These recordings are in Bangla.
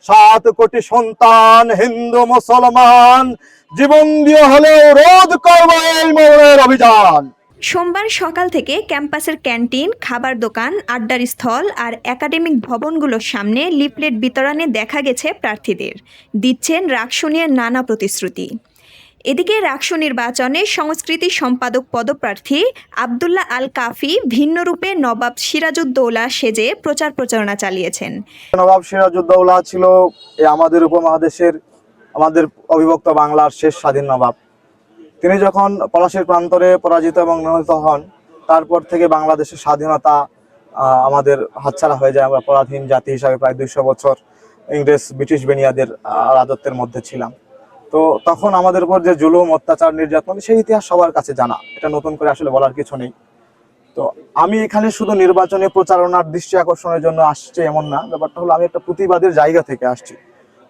7 কোটি সন্তান হিন্দু মুসলমান জীবন দিয়ে হলেও রোধ করবো এই মোড়ের অভিযান। সোমবার সকাল থেকে ক্যাম্পাসের ক্যান্টিন, খাবার দোকান, আড্ডার স্থল আর একাডেমিক ভবনগুলোর সামনে লিফলেট বিতরণে দেখা গেছে প্রার্থীদের দিচ্ছেন রাকসু নিয়ে নানা প্রতিশ্রুতি। এদিকে রাকসু নির্বাচনে সংস্কৃতি সম্পাদক পদপ্রার্থী আবদুল্লাহ আল কাফি ভিন্ন রূপে নবাব সিরাজউদ্দৌলা সেজে প্রচার প্রচারণা চালিয়েছেন। নবাব সিরাজউদ্দৌলা ছিল আমাদের উপমহাদেশের, আমাদের অবিভক্ত বাংলার শেষ স্বাধীন নবাব। তিনি যখন পলাশীর প্রান্তরে পরাজিত এবং নিহত হন, তারপর থেকে বাংলাদেশের স্বাধীনতা আমাদের হাতছাড়া হয়ে যায়। আমরা পরাধীন জাতি হিসাবে প্রায় 200 বছর ইংরেজ ব্রিটিশ বেনিয়াদের রাজত্বের মধ্যে ছিলাম। তো তখন আমাদের উপর যে জুলুম, অত্যাচার, নির্যাতন, সেই ইতিহাস সবার কাছে জানা, এটা নতুন করে আসলে বলার কিছু নেই। তো আমি এখানে শুধু নির্বাচনী প্রচারণার দৃষ্টি আকর্ষণের জন্য আসছি এমন না, ব্যাপারটা হলো আমি একটা প্রতিবাদের জায়গা থেকে আসছি।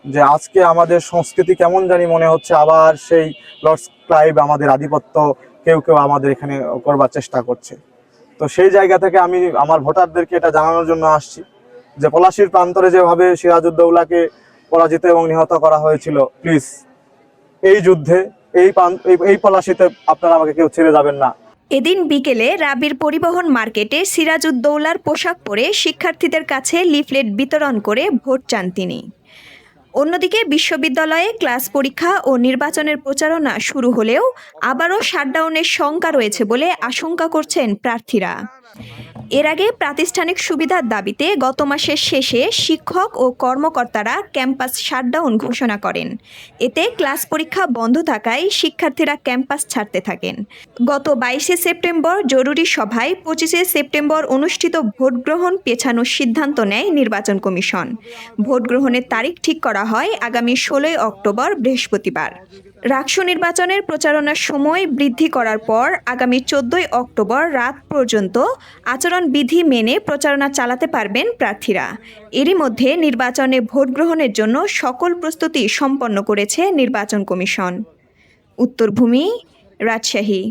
যে আজকে আমাদের সংস্কৃতি কেমন জানি মনে হচ্ছে আবার সেই লর্ডস ক্লাইভ, আমাদের আধিপত্য কেউ কেউ আমাদের এখানে করবার চেষ্টা করছে। তো সেই জায়গা থেকে আমি আমার ভোটারদেরকে এটা জানানোর জন্য আসছি যে পলাশীর প্রান্তরে যেভাবে সিরাজউদ্দৌলাকে পরাজিত এবং নিহত করা হয়েছিল, প্লিজ এই যুদ্ধে এই পলাশীতে আপনারা আমাকে কেউ ছেড়ে যাবেন না। এদিন বিকেলে রাবির পরিবহন মার্কেটে সিরাজউদ্দৌলার পোশাক পরে শিক্ষার্থীদের কাছে লিফলেট বিতরণ করে ভোট চান তিনি। অন্যদিকে বিশ্ববিদ্যালয়ে ক্লাস পরীক্ষা ও নির্বাচনের প্রচারণা শুরু হলেও আবারও শাটডাউনের শঙ্কা রয়েছে বলে আশঙ্কা করছেন প্রার্থীরা। এর আগে প্রাতিষ্ঠানিক সুবিধার দাবিতে গত মাসের শেষে শিক্ষক ও কর্মকর্তারা ক্যাম্পাস শাটডাউন ঘোষণা করেন। এতে ক্লাস পরীক্ষা বন্ধ থাকায় শিক্ষার্থীরা ক্যাম্পাস ছাড়তে থাকেন। গত 22শে সেপ্টেম্বর জরুরি সভায় 25শে সেপ্টেম্বর অনুষ্ঠিত ভোট গ্রহণ পেছানোর সিদ্ধান্ত নেয় নির্বাচন কমিশন। ভোট গ্রহণের তারিখ ঠিক করা হয় আগামী 16 অক্টোবর বৃহস্পতিবার। রাকসু নির্বাচনের প্রচারণার সময় বৃদ্ধি করার পর আগামী 14 অক্টোবর রাত পর্যন্ত আচরণবিধি মেনে প্রচারণা চালাতে পারবেন প্রার্থীরা। এরই মধ্যে নির্বাচনে ভোট গ্রহণের জন্য সকল প্রস্তুতি সম্পন্ন করেছে নির্বাচন কমিশন। উত্তরভূমি, রাজশাহী।